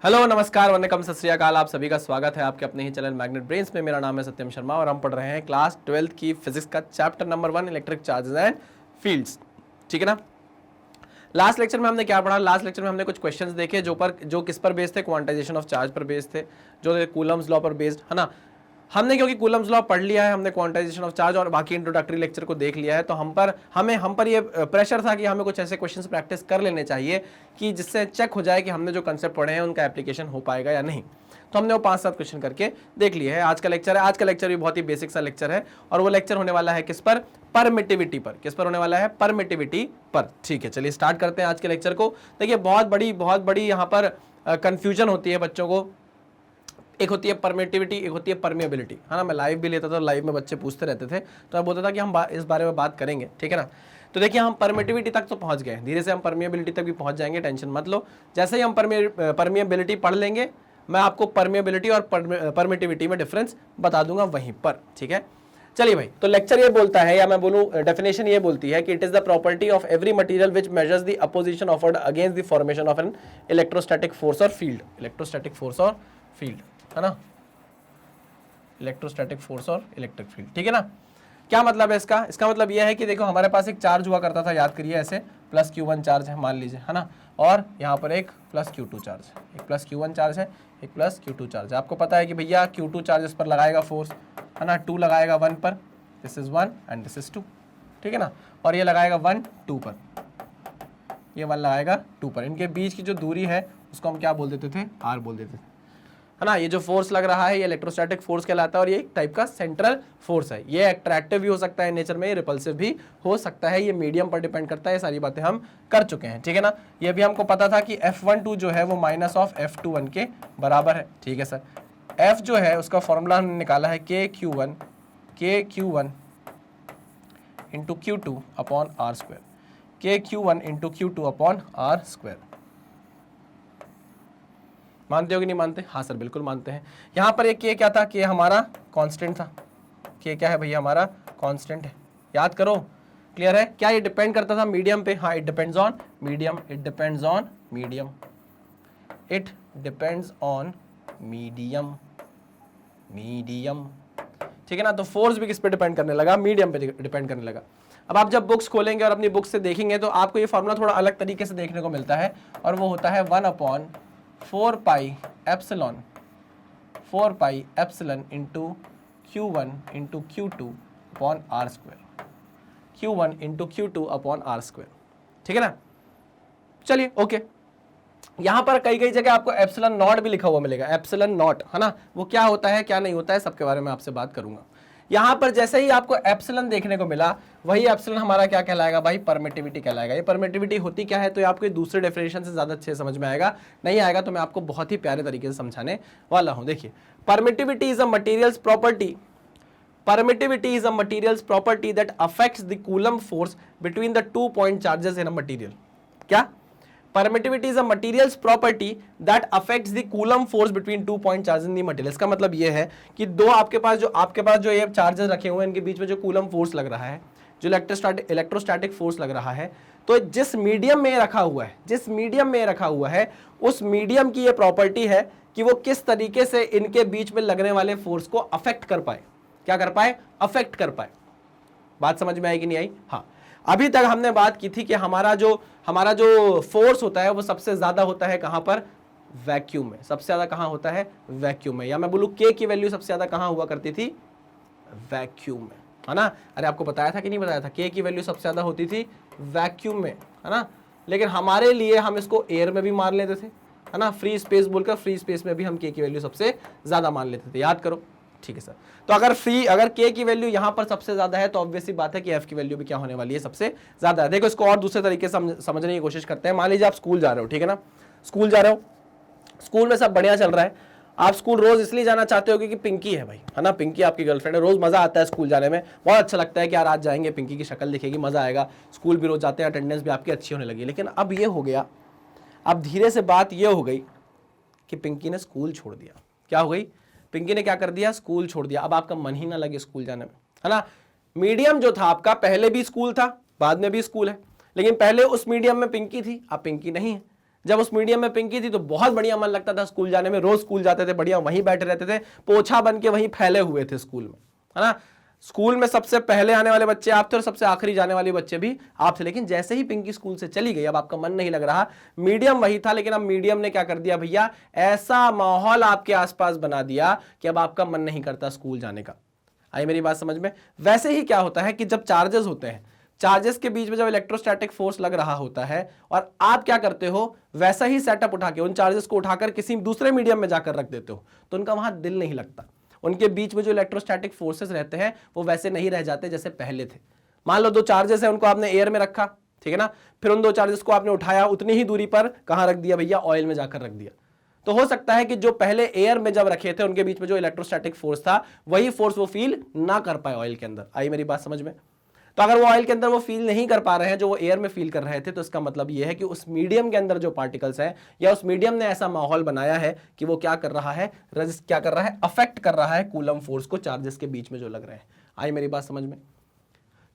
Hello नमस्कार वंदनम सत श्री अकाल। आप सभी का स्वागत है आपके अपने ही चैनल मैग्नेट ब्रेन्स में। मेरा नाम है सत्यम शर्मा और हम पढ़ रहे हैं क्लास 12th की फिजिक्स का chapter number 1 electric charges and fields. ठीक है ना। लास्ट लेक्चर में हमने क्या पढ़ा? लास्ट लेक्चर में हमने कुछ क्वेश्चंस देखे जो किस पर बेस्ड थे, क्वांटाइजेशन ऑफ चार्ज पर बेस्ड थे, जो कूलम्स लॉ पर बेस्ड है ना। हमने क्योंकि कूलम्स लॉ पढ़ लिया है, हमने क्वांटाइजेशन ऑफ चार्ज और बाकी इंट्रोडक्टरी लेक्चर को देख लिया है, तो हम पर ये प्रेशर था कि हमें कुछ ऐसे क्वेश्चंस प्रैक्टिस कर लेने चाहिए कि जिससे चेक हो जाए कि हमने जो कंसेप्ट पढ़े हैं उनका एप्लीकेशन हो पाएगा या नहीं। तो हमने वो 5-7 क्वेश्चन करके देख लिए है। आज का लेक्चर भी बहुत ही बेसिक सा लेक्चर है और वो लेक्चर होने वाला है किस पर? परमिटिविटी पर। किस पर होने वाला है? परमिटिविटी पर। ठीक है, चलिए स्टार्ट करते हैं आज के लेक्चर को। देखिए बहुत बड़ी यहाँ पर कंफ्यूजन होती है बच्चों को। एक होती है परमिटिविटी, एक होती है परमिएबिलिटी, है ना। मैं लाइव भी लेता था, लाइव में बच्चे पूछते रहते थे, तो मैं बोलता था कि हम इस बारे में बात करेंगे। ठीक है ना। तो देखिए हम परमिटिविटी तक तो पहुंच गए, धीरे से हम परमिएबिलिटी तक भी पहुंच जाएंगे, टेंशन मत लो। जैसे ही हम परमिएबिलिटी पढ़ लेंगे, मैं आपको परमिएबिलिटी और परमिटिविटी में डिफरेंस बता दूंगा वहीं पर। ठीक है, चलिए भाई। तो लेक्चर ये बोलता है, या मैं बोलूं डेफिनेशन ये बोलती है कि it is the property of every material which measures the opposition offered against the formation of an electrostatic force और फील्ड। इलेक्ट्रोस्टैटिक फोर्स और फील्ड, है ना। इलेक्ट्रोस्टैटिक फोर्स और इलेक्ट्रिक फील्ड। ठीक है ना। क्या मतलब है इसका? इसका मतलब यह है कि देखो हमारे पास एक चार्ज हुआ करता था, याद करिए, ऐसे प्लस Q1 चार्ज है मान लीजिए, है ना। और यहाँ पर एक प्लस Q2 चार्ज है, एक प्लस Q1 चार्ज है, एक प्लस Q2 चार्ज है। आपको पता है कि भैया Q2 चार्ज इस पर लगाएगा फोर्स, है ना। 2 लगाएगा 1 पर, this is 1 and this is 2। ठीक है ना। और ये लगाएगा 1 2 पर, ये 1 लगाएगा 2 पर। इनके बीच की जो दूरी है उसको हम क्या बोल देते थे? R बोल देते थे, है ना। ये जो फोर्स लग रहा है ये इलेक्ट्रोस्टैटिक फोर्स कहलाता है और ये एक टाइप का सेंट्रल फोर्स है। ये अट्रैक्टिव भी हो सकता है नेचर में, रिपल्सिव भी हो सकता है, ये मीडियम पर डिपेंड करता है। ये सारी बातें हम कर चुके हैं। ठीक है ना। ये भी हमको पता था कि F12 जो है वो माइनस ऑफ F21 के बराबर है। ठीक है सर। F जो है उसका फॉर्मूला हमने निकाला है KQ1 into Q2 upon R square. KQ1 into Q2 upon R square. मानते हो कि नहीं मानते? हाँ सर बिल्कुल मानते हैं। यहाँ पर एक क्या था? K हमारा कांस्टेंट था। K क्या है भैया? हमारा कांस्टेंट है। याद करो, क्लियर है? क्या ये डिपेंड करता था मीडियम पे? हाँ, it depends on medium. It depends on medium. It depends on medium. Medium, ठीक है ना। तो फोर्स भी किस पे डिपेंड करने लगा? मीडियम पे डिपेंड करने लगा। अब आप जब बुक्स खोलेंगे और अपनी बुक्स से देखेंगे तो आपको ये फॉर्मूला थोड़ा अलग तरीके से देखने को मिलता है और वो होता है 1/4 pi epsilon into Q1 into Q2 upon R square. Q1 into Q2 upon R square. ठीक है ना। चलिए ओके। यहां पर कई जगह आपको एप्सिलॉन नॉट भी लिखा हुआ मिलेगा, एप्सिलॉन नॉट, है ना। वो क्या होता है क्या नहीं होता है सबके बारे में आपसे बात करूंगा। यहां पर जैसे ही आपको एप्सिलॉन देखने को मिला, वही एप्सिलॉन हमारा क्या कहलाएगा भाई? परमिटिविटी कहलाएगा। ये परमिटिविटी होती क्या है तो ये आपको दूसरे डेफिनेशन से ज्यादा अच्छे समझ में आएगा। नहीं आएगा तो मैं आपको बहुत ही प्यारे तरीके से समझाने वाला हूं। देखिए, permittivity is a materials property. Permittivity is a material's property that affects the Coulomb force between the 2 point charges in a material. क्या? Permittivity is a material's property that affects the Coulomb force between 2 point charges in the material. इसका मतलब ये है कि आपके पास जो ये charges रखे हुए हैं, इनके बीच में जो Coulomb force लग रहा है, जो इलेक्ट्रोस्टैटिक फोर्स लग रहा है, तो जिस मीडियम में रखा हुआ है उस मीडियम की ये प्रॉपर्टी है कि वो किस तरीके से इनके बीच में लगने वाले फोर्स को अफेक्ट कर पाए। क्या कर पाए? अफेक्ट कर पाए। बात समझ में आई कि नहीं आई? हाँ। अभी तक हमने बात की थी कि हमारा जो फोर्स होता है वो सबसे ज्यादा होता है कहां पर? वैक्यूम में। सबसे ज्यादा कहां होता है? वैक्यूम में। या मैं बोलूं K की वैल्यू सबसे ज्यादा कहां हुआ करती थी? वैक्यूम में, है ना। अरे आपको बताया था कि नहीं बताया था? K की वैल्यू सबसे ज्यादा होती थी वैक्यूम में, है ना। लेकिन हमारे लिए हम इसको एयर में भी मान लेते थे, है ना। फ्री स्पेस बोलकर फ्री स्पेस में भी हम K की वैल्यू सबसे ज्यादा मान लेते थे। याद करो, ठीक है सर। तो अगर K की वैल्यू यहां पर सबसे ज्यादा है तो ऑब्वियसली बात है कि F की वैल्यू भी क्या होने वाली है? सबसे ज्यादा है। देखो इसको और दूसरे तरीके से समझने की कोशिश करते हैं। मान लीजिए आप स्कूल जा रहे हो, ठीक है ना। स्कूल जा रहे हो, स्कूल में सब बढ़िया चल रहा है। आप स्कूल रोज इसलिए जाना चाहते हो क्योंकि पिंकी है भाई, है ना। पिंकी आपकी गर्लफ्रेंड है। रोज मजा आता है स्कूल जाने में, बहुत अच्छा लगता है कि यार आज जाएंगे, पिंकी की शक्ल दिखेगी, मजा आएगा। स्कूल भी रोज जाते हैं, अटेंडेंस भी आपकी अच्छी होने लगी। लेकिन अब ये हो गया, अब धीरे से बात ये हो गई कि पिंकी ने स्कूल छोड़ दिया। क्या हो गई? पिंकी ने क्या कर दिया? स्कूल छोड़ दिया। अब आपका मन ही ना लगे स्कूल जाने में, है ना। मीडियम जो था आपका, पहले भी स्कूल था बाद में भी स्कूल है, लेकिन पहले उस मीडियम में पिंकी थी, अब पिंकी नहीं है। जब उस मीडियम में पिंकी थी तो बहुत बढ़िया मन लगता था स्कूल जाने में, रोज स्कूल जाते थे, बढ़िया वहीं बैठे रहते थे, पोछा बन के वहीं फैले हुए थे स्कूल में, है ना। स्कूल में सबसे पहले आने वाले बच्चे आप थे और सबसे आखिरी जाने वाले बच्चे भी आप थे। लेकिन जैसे ही पिंकी स्कूल से चली गई, अब आपका मन नहीं लग रहा, मीडियम वही था, लेकिन अब मीडियम ने क्या कर दिया भैया, ऐसा माहौल आपके आसपास बना दिया कि अब आपका मन नहीं करता स्कूल जाने का। आई मेरी बात समझ में। वैसे ही क्या होता है कि जब चार्जेस होते हैं, चार्जेस के बीच में जब इलेक्ट्रोस्टैटिक फोर्स लग रहा होता है और आप क्या करते हो, वैसा ही सेटअप उठा के उन चार्जेस को उठाकर किसी दूसरे मीडियम में जाकर रख देते हो, तो उनका वहां दिल नहीं लगता। उनके बीच में जो इलेक्ट्रोस्टैटिक फोर्सेस रहते हैं वो वैसे नहीं रह जाते जैसे पहले थे। मान लो 2 चार्जेस है, उनको आपने एयर में रखा, ठीक है ना, फिर उन 2 चार्जेस को आपने उठाया, उतनी ही दूरी पर कहां रख दिया भैया, ऑयल में जाकर रख दिया। तो हो सकता है कि जो पहले एयर में जब रखे थे उनके बीच में जो इलेक्ट्रोस्टैटिक फोर्स था वही फोर्स वो फील ना कर पाए ऑयल के अंदर। आई मेरी बात समझ में। तो अगर वो ऑयल के अंदर वो फील नहीं कर पा रहे हैं जो वो एयर में फील कर रहे थे, तो इसका मतलब ये है कि उस मीडियम के अंदर जो पार्टिकल्स हैं या उस मीडियम ने ऐसा माहौल बनाया है कि वो क्या कर रहा है, क्या कर रहा है, अफेक्ट कर रहा है कूलम फोर्स को चार्जेस के बीच में जो लग रहे हैं। आई मेरी बात समझ में।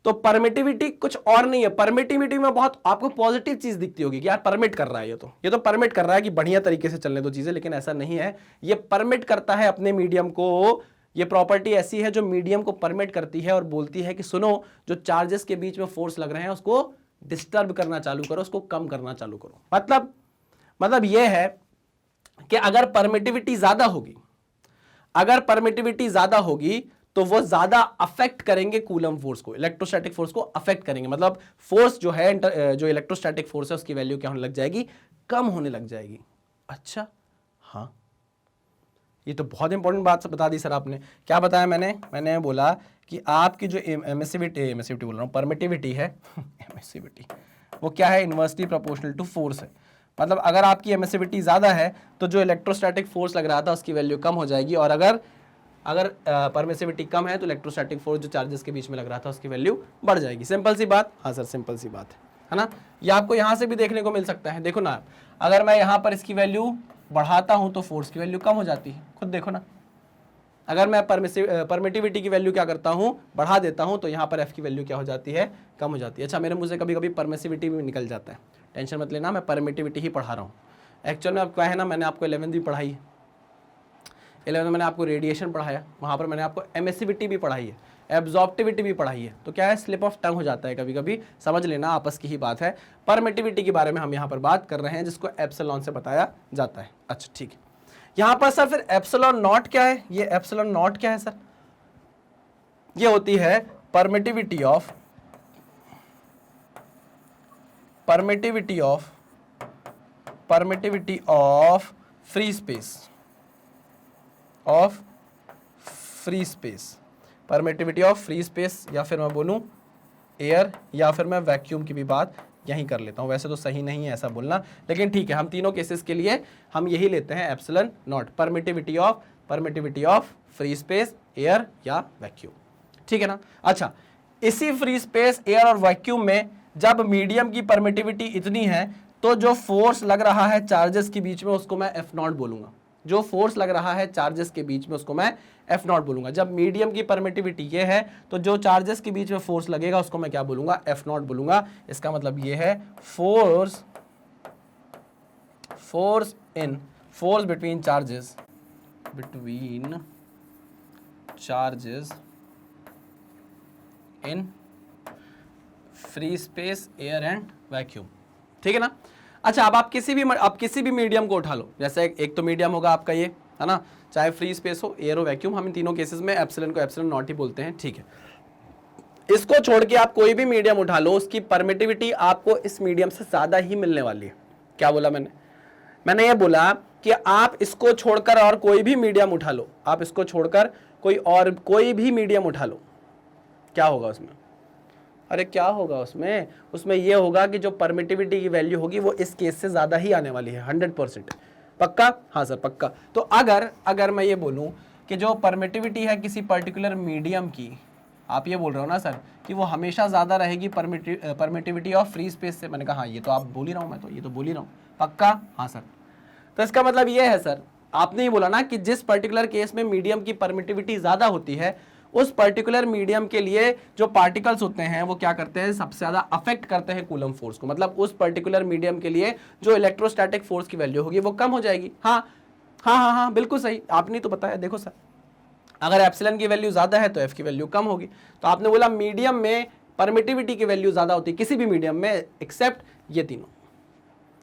तो परमिटिविटी कुछ और नहीं है। परमिटिविटी में बहुत आपको पॉजिटिव चीज दिखती होगी कि यार परमिट कर रहा है, ये तो परमिट कर रहा है कि बढ़िया तरीके से चलने दो चीजें, लेकिन ऐसा नहीं है। ये परमिट करता है अपने मीडियम को, ये प्रॉपर्टी ऐसी है जो मीडियम को परमिट करती है और बोलती है कि सुनो, जो चार्जेस के बीच में फोर्स लग रहे हैं उसको डिस्टर्ब करना चालू करो, उसको कम करना चालू करो। मतलब ये है कि अगर परमिटिविटी ज्यादा होगी तो वो ज्यादा अफेक्ट करेंगे कूलम फोर्स को, इलेक्ट्रोस्टैटिक फोर्स को अफेक्ट करेंगे। मतलब फोर्स जो है, जो इलेक्ट्रोस्टैटिक फोर्स है उसकी वैल्यू क्या होने लग जाएगी, कम होने लग जाएगी। अच्छा, हाँ, ये तो बहुत इंपॉर्टेंट बात बता दी सर आपने। क्या बताया मैंने बोला कि आपकी जो एमिसिविटी बोल रहा हूँ, परमिटिविटी है एमिसिविटी वो क्या है, इन्वर्सली प्रोपोर्शनल टू फोर्स है। मतलब अगर आपकी एमिसिविटी ज्यादा है तो जो इलेक्ट्रोस्टैटिक फोर्स लग रहा था उसकी वैल्यू कम हो जाएगी, और अगर परमिसिविटी कम है तो इलेक्ट्रोस्टैटिक फोर्स जो चार्जेस के बीच में लग रहा था उसकी वैल्यू बढ़ जाएगी। सिंपल सी बात। हाँ सर, सिंपल सी बात है ना। ये आपको यहां से भी देखने को मिल सकता है। देखो ना, अगर मैं यहां पर इसकी वैल्यू बढ़ाता हूं तो फोर्स की वैल्यू कम हो जाती है, खुद देखो ना। अगर मैं परमिटिविटी की वैल्यू क्या करता हूं, बढ़ा देता हूं, तो यहां पर एफ की वैल्यू क्या हो जाती है, कम हो जाती है। अच्छा, मेरे मुंह से कभी कभी परमिसिविटी भी निकल जाता है, टेंशन मत लेना, मैं परमिटिविटी ही पढ़ा रहा हूँ। एक्चुअल में अब क्या है ना, मैंने आपको 11वीं भी पढ़ाई है, 11 में मैंने आपको रेडिएशन पढ़ाया, वहाँ पर मैंने आपको एमिसिविटी भी पढ़ाई है, एब्जॉर्प्टिविटी भी पढ़ाई है। तो क्या है, स्लिप ऑफ टंग हो जाता है कभी कभी, समझ लेना, आपस की ही बात है। परमिटिविटी के बारे में हम यहाँ पर बात कर रहे हैं जिसको एप्सिलॉन से बताया जाता है। अच्छा ठीक है, यहाँ पर सर फिर एप्सिलॉन नॉट क्या है, ये एप्सिलॉन नॉट क्या है सर, ये होती है permittivity of free space, permittivity of free space, या फिर मैं बोलूं एयर, या फिर मैं वैक्यूम की भी बात यहीं कर लेता हूं। वैसे तो सही नहीं है ऐसा बोलना, लेकिन ठीक है, हम तीनों केसेस के लिए हम यही लेते हैं epsilon not, permittivity of free space, air या वैक्यूम, ठीक है ना। अच्छा, इसी फ्री स्पेस, एयर और वैक्यूम में जब मीडियम की परमिटिविटी इतनी है तो जो फोर्स लग रहा है चार्जेस के बीच में उसको मैं एफ नॉट बोलूंगा। जो फोर्स लग रहा है चार्जेस के बीच में उसको मैं एफ नॉट बोलूंगा। जब मीडियम की परमिटिविटी ये है तो जो चार्जेस के बीच में फोर्स लगेगा उसको मैं क्या बोलूंगा, एफ नॉट बोलूंगा। इसका मतलब ये है force between charges in free space, air and vacuum, ठीक है ना। अच्छा, अब आप किसी भी मीडियम को उठा लो, जैसे एक तो मीडियम होगा आपका ये, है ना, चाहे फ्री स्पेस हो, एयर हो, वैक्यूम, हम इन तीनों केसेस में एप्सिलॉन को एप्सिलॉन नॉट ही बोलते हैं, ठीक है। इसको छोड़ के आप कोई भी मीडियम उठा लो, उसकी परमिटिविटी आपको इस मीडियम से ज्यादा ही मिलने वाली है। क्या बोला मैंने ये बोला कि आप इसको छोड़कर और कोई भी मीडियम उठा लो, आप इसको छोड़कर कोई भी मीडियम उठा लो, क्या होगा उसमें, अरे क्या होगा उसमें ये होगा कि जो परमिटिविटी की वैल्यू होगी वो इस केस से ज्यादा ही आने वाली है, 100%। पक्का? हाँ सर पक्का। तो अगर मैं ये बोलूं कि जो परमिटिविटी है किसी पर्टिकुलर मीडियम की, आप ये बोल रहे हो ना सर कि वो हमेशा ज्यादा रहेगी परमिटिविटी ऑफ फ्री स्पेस से, मैंने कहा हाँ, ये तो आप बोल ही रहा हूं, मैं तो ये तो बोल ही रहा हूं। पक्का? हाँ सर। तो इसका मतलब ये है सर, आपने ये बोला ना कि जिस पर्टिकुलर केस में मीडियम की परमिटिविटी ज्यादा होती है उस पर्टिकुलर मीडियम के लिए जो पार्टिकल्स होते हैं वो क्या करते हैं, सबसे ज्यादा अफेक्ट करते हैं कूलम फोर्स को। मतलब उस पर्टिकुलर मीडियम के लिए जो इलेक्ट्रोस्टैटिक फोर्स की वैल्यू होगी वो कम हो जाएगी। हाँ हाँ हाँ हाँ बिल्कुल सही, आपने तो बताया। देखो सर, अगर एप्सिलॉन की वैल्यू ज्यादा है तो एफ की वैल्यू कम होगी। तो आपने बोला मीडियम में परमिटिविटी की वैल्यू ज्यादा होती है किसी भी मीडियम में एक्सेप्ट ये तीनों।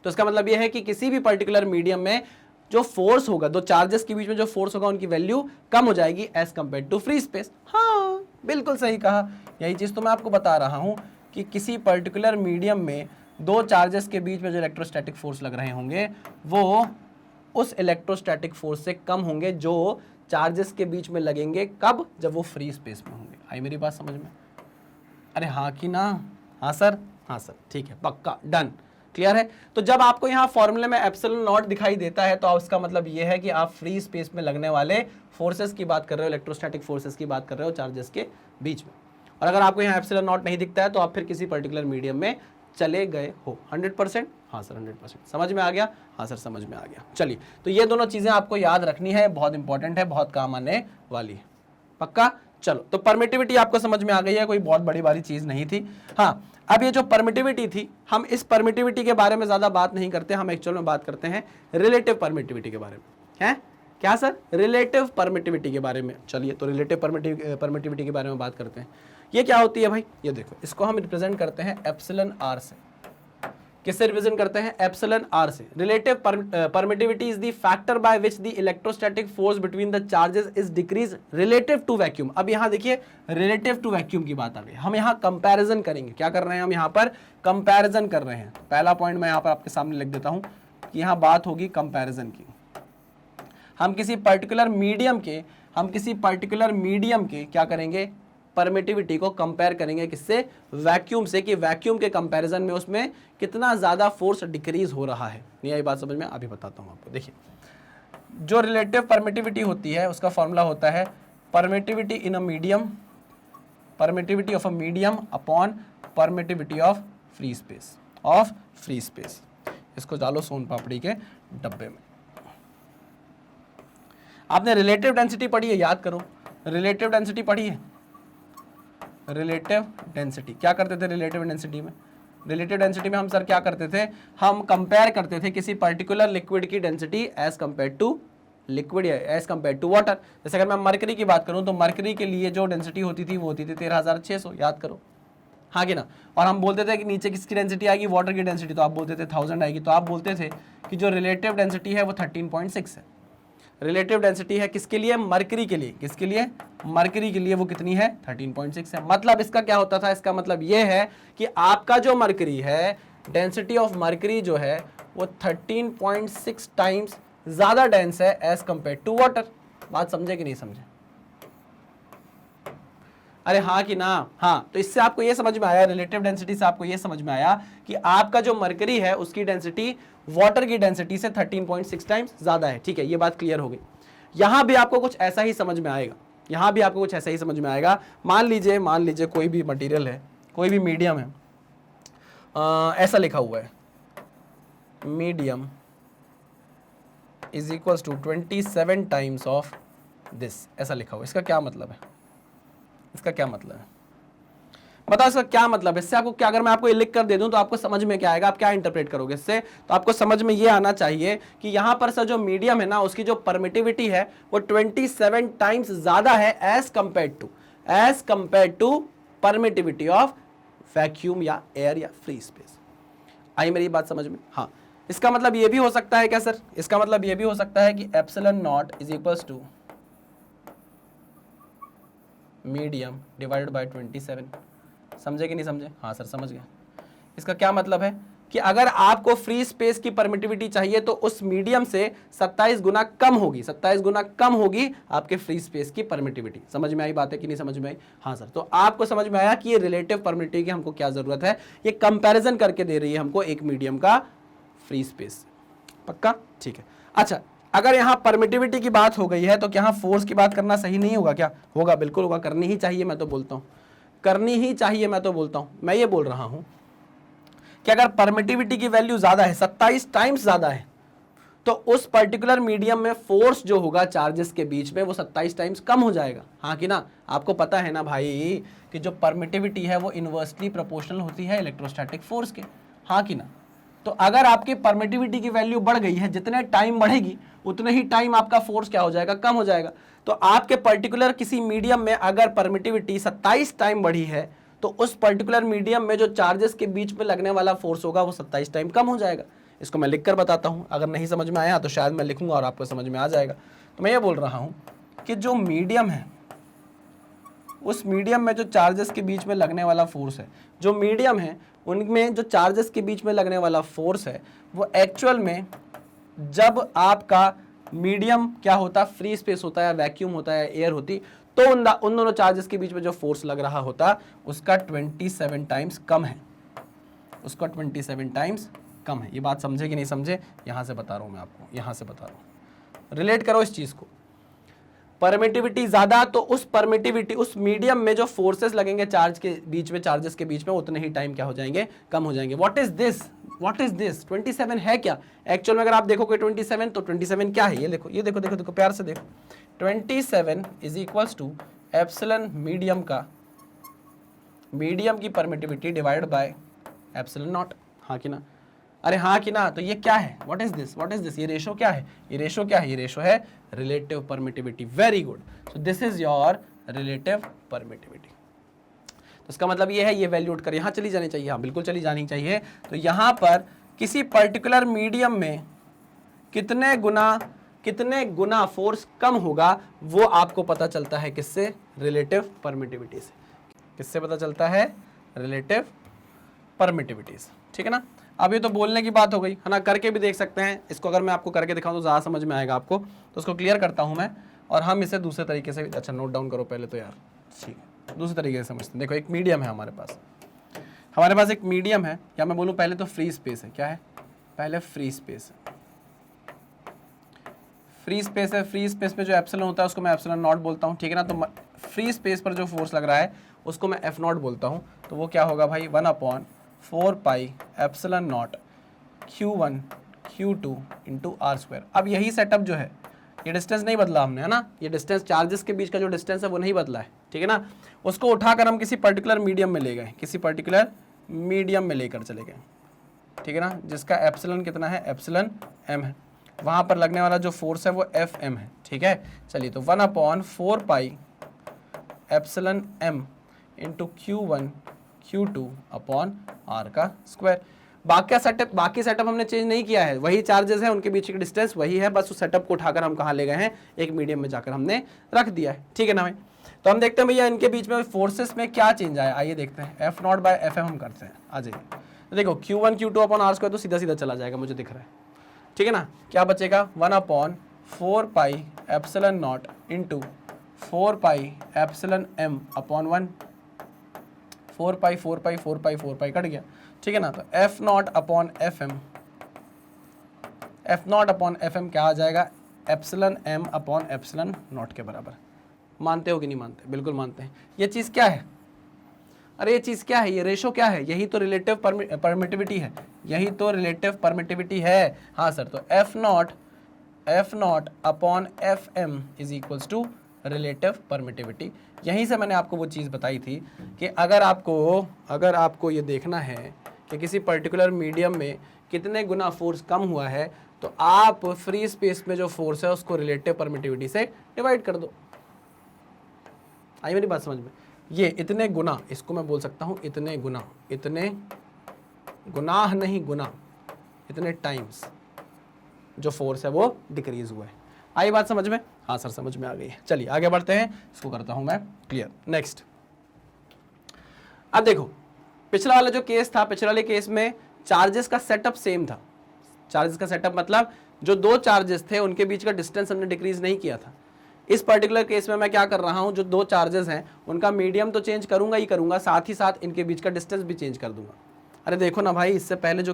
तो इसका मतलब ये है कि किसी भी पर्टिकुलर मीडियम में जो फोर्स होगा, दो चार्जेस के बीच में जो फोर्स होगा उनकी वैल्यू कम हो जाएगी as compare to free space. हाँ बिल्कुल सही कहा, यही चीज तो मैं आपको बता रहा हूं कि किसी पर्टिकुलर मीडियम में दो चार्जेस के बीच में जो इलेक्ट्रोस्टैटिक फोर्स लग रहे होंगे वो उस इलेक्ट्रोस्टैटिक फोर्स से कम होंगे जो चार्जेस के बीच में लगेंगे। कब? जब वो फ्री स्पेस में होंगे। आई मेरी बात समझ में? अरे हाँ कि ना? हाँ सर, हाँ सर, ठीक है, पक्का, डन, क्लियर है। तो जब आपको यहाँ फॉर्मूले में एप्सिलॉन नॉट दिखाई देता है तो इसका मतलब ये है कि आप फ्री स्पेस में लगने वाले फोर्सेस की बात कर रहे हो, इलेक्ट्रोस्टैटिक फोर्सेस की बात कर रहे हो चार्जेस के बीच में। और अगर आपको यहाँ एप्सिलॉन नॉट नहीं दिखता है तो आप फिर किसी पर्टिकुलर मीडियम में चले गए हो। 100%? हाँ सर 100%। समझ में आ गया? हाँ सर समझ में आ गया। चलिए, तो ये दोनों चीजें आपको याद रखनी है, बहुत इंपॉर्टेंट है, बहुत काम आने वाली है, पक्का। चलो, तो परमिटिविटी आपको समझ में आ गई है, कोई बहुत बड़ी बारी चीज नहीं थी। हाँ, अब ये जो परमिटिविटी थी, हम इस परमिटिविटी के बारे में ज्यादा बात नहीं करते, हम एक्चुअल में बात करते हैं रिलेटिव परमिटिविटी के बारे में। है क्या सर? रिलेटिव परमिटिविटी के बारे में। चलिए, तो रिलेटिव परमिटिविटी के बारे में बात करते हैं। ये क्या होती है भाई? ये देखो, इसको हम रिप्रेजेंट करते हैं एप्सिलॉन आर से। किससे रिप्रेजेंट करते हैं? एप्सिलॉन आर से। Relative permittivity is the factor by which the electrostatic force between the charges is decrease relative to vacuum. अब यहां देखिए, रिलेटिव टू वैक्यूम की बात आ गई। हम यहां कंपैरिजन करेंगे। क्या कर रहे हैं हम? यहां पर कंपैरिजन कर रहे हैं। पहला पॉइंट मैं यहां पर आपके सामने लिख देता हूं कि यहां बात होगी कंपैरिजन की। हम किसी पर्टिकुलर मीडियम के क्या करेंगे? परमिटिविटी को कंपेयर करेंगे किससे? वैक्यूम से, कि वैक्यूम के कंपैरिजन में उसमें कितना ज्यादा फोर्स डिक्रीज हो रहा है। नहीं आई बात समझ में? अभी बताता हूं आपको। देखिए, जो रिलेटिव परमिटिविटी होती है उसका फॉर्मूला होता है permittivity in a medium, permittivity of a medium upon permittivity of free space. इसको डालो सोन पापड़ी के डब्बे में। आपने रिलेटिव डेंसिटी पढ़ी है? याद करो, रिलेटिव डेंसिटी पढ़ी है? रिलेटिव डेंसिटी क्या करते थे? रिलेटिव डेंसिटी में हम सर क्या करते थे? हम कंपेयर करते थे किसी पर्टिकुलर लिक्विड की density as compare to liquid या एज कंपेयर टू वाटर। जैसे अगर मैं मरकरी की बात करूं तो मरकरी के लिए जो डेंसिटी होती थी वो होती थी 13,600, याद करो, हाँ कि ना। और हम बोलते थे कि नीचे किसकी डेंसिटी आएगी? वाटर की डेंसिटी, तो आप बोलते थे 1000 आएगी। तो आप बोलते थे कि जो रिलेटिव डेंसिटी है वो 13.6 है। रिलेटिव डेंसिटी है किसके लिए? मरकरी के लिए। किसके लिए? मरकरी के लिए वो कितनी है? 13.6 है। मतलब इसका क्या होता था? इसका मतलब ये है कि आपका जो मरकरी है, डेंसिटी ऑफ मरकरी जो है वो 13.6 टाइम्स ज्यादा डेंस है एज कंपेयर टू वाटर। बात समझे कि नहीं समझे? अरे हाँ कि ना? हाँ, तो इससे आपको ये समझ में आया, रिलेटिव डेंसिटी से आपको ये समझ में आया कि आपका जो मरकरी है उसकी डेंसिटी वाटर की डेंसिटी से 13.6 टाइम्स ज्यादा है। ठीक है, ये बात क्लियर हो गई। यहां भी आपको कुछ ऐसा ही समझ में आएगा, मान लीजिए कोई भी मटेरियल है, कोई भी मीडियम है, ऐसा लिखा हुआ है medium is equals to 27 times of this, ऐसा लिखा हुआ है। इसका क्या मतलब है? बताओ इसका क्या मतलब है? इससे आपको क्या, अगर मैं आपको ये लिख कर दे दूं तो आपको समझ में क्या आएगा? आप क्या इंटरप्रेट करोगे इससे? तो आपको समझ में ये आना चाहिए कि यहां पर सर जो मीडियम है ना, उसकी जो परमिटिविटी है वो 27 टाइम्स ज्यादा है as compare to permittivity of vacuum या एयर या फ्री स्पेस। आई मेरी बात समझ में? हाँ, इसका मतलब ये भी हो सकता है क्या सर? इसका मतलब ये भी हो सकता है कि epsilon naught is equals to medium divided by 27। समझे कि नहीं समझे? हाँ सर समझ गए। इसका क्या मतलब है कि अगर आपको फ्री स्पेस की परमिटिविटी चाहिए तो उस मीडियम से 27 गुना कम होगी आपके फ्री स्पेस की परमिटिविटी। समझ में आई बात है कि नहीं समझ में आई? हाँ सर। तो आपको समझ में आया कि ये रिलेटिव परमिटिविटी की हमको क्या जरूरत है? ये कंपैरिजन करके दे रही है हमको एक मीडियम का फ्री स्पेस। पक्का? ठीक है। अच्छा, अगर यहां परमिटिविटी की बात हो गई है तो क्या यहां फोर्स की बात करना सही नहीं होगा क्या? होगा, बिल्कुल होगा, करनी ही चाहिए। मैं तो बोलता हूं मैं ये बोल रहा हूं कि अगर परमिटिविटी की वैल्यू ज्यादा है, 27 टाइम्स ज्यादा है, तो उस पर्टिकुलर मीडियम में फोर्स जो होगा चार्जेस के बीच में वो 27 टाइम्स कम हो जाएगा, हाँ कि ना। आपको पता है ना भाई कि जो परमिटिविटी है वो इन्वर्सली प्रोपोर्शनल होती है इलेक्ट्रोस्टैटिक फोर्स के, हाँ कि ना। तो अगर आपकी परमिटिविटी की वैल्यू बढ़ गई है, जितने टाइम बढ़ेगी उतने ही टाइम आपका फोर्स क्या हो जाएगा, कम हो जाएगा। तो आपके पर्टिकुलर किसी मीडियम में अगर परमिटिविटी 27 टाइम बढ़ी है तो उस पर्टिकुलर मीडियम में जो चार्जेस के बीच में लगने वाला फोर्स होगा वो 27 टाइम कम हो जाएगा। इसको मैं लिखकर बताता हूं, अगर नहीं समझ में आया तो शायद मैं लिखूंगा और आपको समझ में आ जाएगा। तो मैं ये बोल रहा हूं कि जो मीडियम है उस मीडियम में जो चार्जेस के बीच में लगने वाला फोर्स है, जो मीडियम है उनमें जो चार्जेस के बीच में लगने वाला फोर्स है वो एक्चुअल में जब आपका मीडियम क्या होता, फ्री स्पेस होता है, वैक्यूम होता है, एयर होती, तो उन दोनों चार्जेस के बीच में जो फोर्स लग रहा होता उसका 27 टाइम्स कम है, उसका 27 टाइम्स कम है। ये बात समझे कि नहीं समझे, यहां से बता रहा हूं मैं आपको, यहां से बता रहा हूं, रिलेट करो इस चीज को। परमिटिविटी ज्यादा तो उस परमिटिविटी उस मीडियम में जो फोर्सेस लगेंगे चार्ज के बीच में, चार्जेस के बीच में, उतने ही टाइम क्या हो जाएंगे, कम हो जाएंगे। What is this, what is this, 27 है क्या एक्चुअल में? अगर आप देखोगे 27 तो 27 क्या है, ये देखो, ये देखो, देखो देखो प्यार से देखो, 27 is equals to epsilon medium का, मीडियम की permittivity divide by epsilon naught, हाँ कि ना। अरे हाँ कि ना। तो ये क्या है, what is this, what is this, ये रेशो क्या है, ये रेशो क्या है, ये रेशो है relative permittivity. Very good, so this is your relative permittivity. तो इसका मतलब ये है, ये वैल्यू उठकर यहाँ चली जानी चाहिए, हाँ बिल्कुल चली जानी चाहिए। तो यहाँ पर किसी पर्टिकुलर मीडियम में कितने गुना फोर्स कम होगा वो आपको पता चलता है किससे, रिलेटिव परमिटिविटी से। किससे पता चलता है, रिलेटिव परमिटिविटी से, ठीक है ना। अब ये तो बोलने की बात हो गई है ना, करके भी देख सकते हैं इसको। अगर मैं आपको करके दिखाऊं तो ज़्यादा समझ में आएगा आपको, तो उसको क्लियर करता हूं मैं, और हम इसे दूसरे तरीके से, अच्छा नोट डाउन करो पहले तो यार, ठीक है, दूसरे तरीके से समझते हैं। देखो एक मीडियम है हमारे पास एक मीडियम है, या मैं बोलूँ पहले तो फ्री स्पेस है, क्या है, पहले फ्री स्पेस है, फ्री स्पेस है। फ्री स्पेस में जो एप्सिलॉन होता है उसको मैं एप्सिलॉन नॉट बोलता हूँ, ठीक है ना। तो फ्री स्पेस पर जो फोर्स लग रहा है उसको मैं एफ नॉट बोलता हूँ। तो वो क्या होगा भाई, 1/4 pi epsilon not Q1 Q2 into R²। अब यही सेटअप जो है, ये डिस्टेंस नहीं बदला हमने, है ना, ये डिस्टेंस चार्जेस के बीच का जो डिस्टेंस है वो नहीं बदला है, ठीक है ना। उसको उठाकर हम किसी पर्टिकुलर मीडियम में ले गए, किसी पर्टिकुलर मीडियम में लेकर चले गए, ठीक है ना, जिसका एप्सिलॉन कितना है, एप्सिलॉन m है। वहाँ पर लगने वाला जो फोर्स है वो Fm है, ठीक है। चलिए, तो 1/4 pi epsilon m into Q1 Q2 upon R का स्क्वायर। बाकी सेटअप हमने चेंज नहीं किया है, वही चार्जेस है, उनके बीच की डिस्टेंस वही है, बस उस सेटअप को उठाकर हम कहाँ ले गए हैं, एक मीडियम में जाकर हमने रख दिया है, ठीक है ना भाई। तो हम देखते हैं भैया इनके बीच में फोर्सेस में क्या चेंज आया, आइए देखते हैं। F naught by F M हम करते हैं, आ जाइए। तो देखो Q1 Q2 अपॉन R² तो सीधा सीधा चला जाएगा, मुझे दिख रहा है, ठीक है ना। क्या बचेगा, 1/4 pi epsilon naught into 4 pi epsilon m upon 1, 4 pi 4 pi 4 pi 4 pi cut गया, ठीक है ना। तो F naught upon F M, F naught upon F M क्या आ जाएगा, epsilon m upon epsilon naught के बराबर। मानते हो कि नहीं मानते, बिल्कुल मानते हैं। ये चीज़ क्या है, अरे ये चीज़ क्या है, ये रेशो क्या है, यही तो रिलेटिव परमिटिविटी है, यही तो रिलेटिव परमिटिविटी है। हाँ सर, तो F naught upon F M is equals to relative permittivity. यहीं से मैंने आपको वो चीज़ बताई थी कि अगर आपको ये देखना है कि किसी पर्टिकुलर मीडियम में कितने गुना फोर्स कम हुआ है, तो आप फ्री स्पेस में जो फोर्स है उसको रिलेटिव परमिटिविटी से डिवाइड कर दो। आई मेरी बात समझ में, ये इतने गुना, इसको मैं बोल सकता हूँ इतने गुना, इतने गुनाह नहीं गुना, इतने टाइम्स जो फोर्स है वो डिक्रीज हुआ है। आई बात समझ में, हाँ सर समझ में आ गई है। चलिए आगे बढ़ते हैं, इसको करता हूं मैं क्लियर। नेक्स्ट, अब देखो पिछला वाला जो केस था, पिछले वाले केस में चार्जेस का सेटअप सेम था। चार्जेस का सेटअप मतलब जो दो चार्जेस थे उनके बीच का डिस्टेंस हमने डिक्रीज नहीं किया था। इस पर्टिकुलर केस में मैं क्या कर रहा हूं, जो दो चार्जेस हैं उनका मीडियम तो चेंज करूंगा ही करूंगा, साथ ही साथ इनके बीच का डिस्टेंस भी चेंज कर दूंगा। अरे देखो ना भाई, इससे पहले जो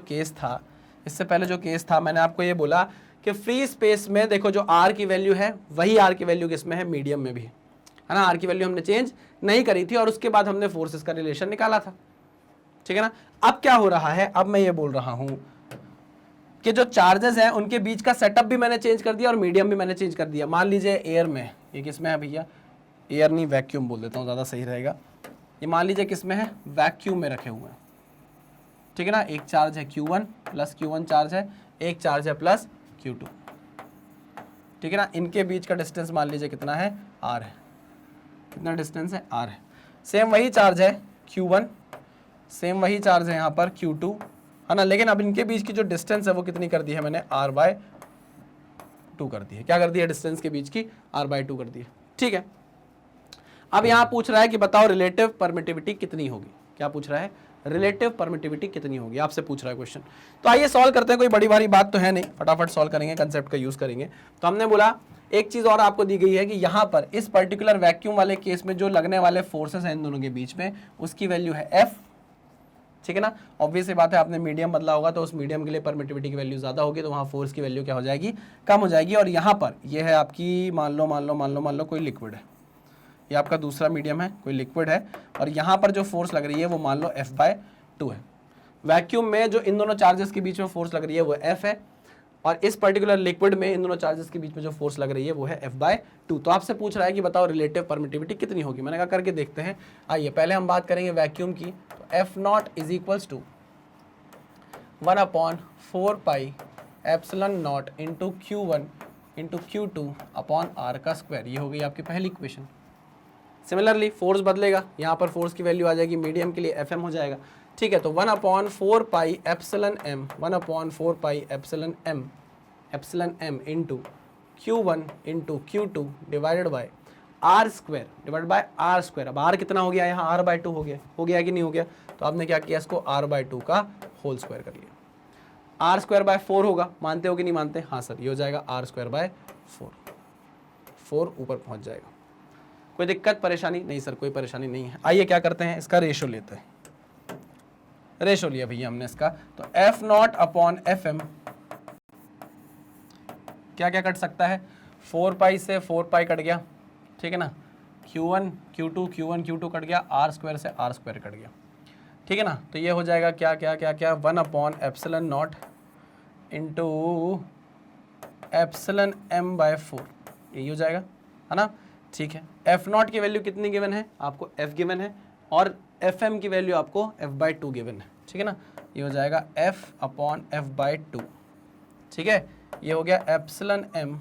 केस था मैंने आपको ये बोला कि फ्री स्पेस में देखो जो r की वैल्यू है वही r की वैल्यू किसमें है, मीडियम में भी है ना। r की वैल्यू हमने चेंज नहीं करी थी और उसके बाद हमने फोर्सेस का रिलेशन निकाला था, ठीक है ना। अब क्या हो रहा है, अब मैं ये बोल रहा हूं कि जो चार्जेस हैं उनके बीच का सेटअप भी मैंने चेंज कर दिया और मीडियम भी मैंने चेंज कर दिया। मान लीजिए एयर में, ये किस में है भैया, एयर नहीं वैक्यूम बोल देता हूँ, ज़्यादा सही रहेगा। ये मान लीजिए किस में है, वैक्यूम में रखे हुए हैं, ठीक है ना। एक चार्ज है Q1 प्लस Q1 चार्ज है, एक चार्ज है प्लस Q2, ठीक है ना। इनके बीच का डिस्टेंस मान लीजिए कितना है, R है। कितना डिस्टेंस है, R है। सेम वही चार्ज है Q1, सेम वही चार्ज है यहाँ पर Q2, है ना। लेकिन अब इनके बीच की जो डिस्टेंस है वो कितनी कर दी है मैंने, R/2 कर दी है। क्या कर दी है, डिस्टेंस के बीच की R/2 कर दी है, ठीक है। अब यहाँ पूछ रहा है कि बताओ रिलेटिव परमिटिविटी कितनी होगी। क्या पूछ रहा है, रिलेटिव परमिटिविटी कितनी होगी, आपसे पूछ रहा है क्वेश्चन। तो आइए सॉल्व करते हैं, कोई बड़ी भारी बात तो है नहीं, फटाफट सॉल्व करेंगे, कंसेप्ट का यूज करेंगे। तो हमने बोला एक चीज और आपको दी गई है कि यहाँ पर इस पर्टिकुलर वैक्यूम वाले केस में जो लगने वाले फोर्सेस हैं इन दोनों के बीच में, उसकी वैल्यू है F, ठीक है ना। ऑब्वियस बात है, आपने मीडियम बदला होगा तो उस मीडियम के लिए परमिटिविटी की वैल्यू ज्यादा होगी, तो वहाँ फोर्स की वैल्यू क्या हो जाएगी, कम हो जाएगी। और यहाँ पर ये है आपकी, मान लो कोई लिक्विड है, ये आपका दूसरा मीडियम है, कोई लिक्विड है, और यहाँ पर जो फोर्स लग रही है वो मान लो F/2 है। वैक्यूम में जो इन दोनों चार्जेस के बीच में फोर्स लग रही है वो F है, और इस पर्टिकुलर लिक्विड में इन दोनों चार्जेस के बीच में जो फोर्स लग रही है वो है F/2। तो आपसे पूछ रहा है कि बताओ रिलेटिव परमिटिविटी कितनी होगी। मैंने कहा करके देखते हैं। आइए पहले हम बात करेंगे वैक्यूम की। तो F0 is equals to 1/4 pi ε0 into Q1 into Q2 upon R का स्क्वायर। ये हो गई आपकी पहली इक्वेशन। सिमिलरली फोर्स बदलेगा, यहाँ पर फोर्स की वैल्यू आ जाएगी, मीडियम के लिए Fm हो जाएगा, ठीक है। तो 1/4 pi epsilon m into Q1 into Q2 divided by R square. अब R कितना हो गया, यहाँ R/2 हो गया कि नहीं हो गया। तो आपने क्या किया, इसको R/2 का होल स्क्वायर कर लिया। R²/4 होगा, मानते हो कि नहीं मानते, हाँ सर, ये हो जाएगा R²/4, 4 ऊपर पहुंच जाएगा। कोई दिक्कत परेशानी नहीं सर, कोई परेशानी नहीं है। आइए क्या करते हैं, इसका रेशो लेते हैं। रेशो लिया भैया हमने इसका, तो F0 अपॉन Fm क्या क्या कट सकता है, 4 पाई से 4 पाई कट गया, ठीक है ना। Q1 Q2 कट गया, R स्क्वायर से R स्क्वायर कट गया, ठीक है ना। तो ये हो जाएगा क्या 1/ε0 इंटू εm/4, यही हो जाएगा, है ना, ठीक है। F0 की वैल्यू कितनी गिवन है आपको, F गिवन है, और Fm की वैल्यू आपको F/2 गिवन है, ठीक है ना। ये हो जाएगा F/2, ठीक है। ये हो गया εm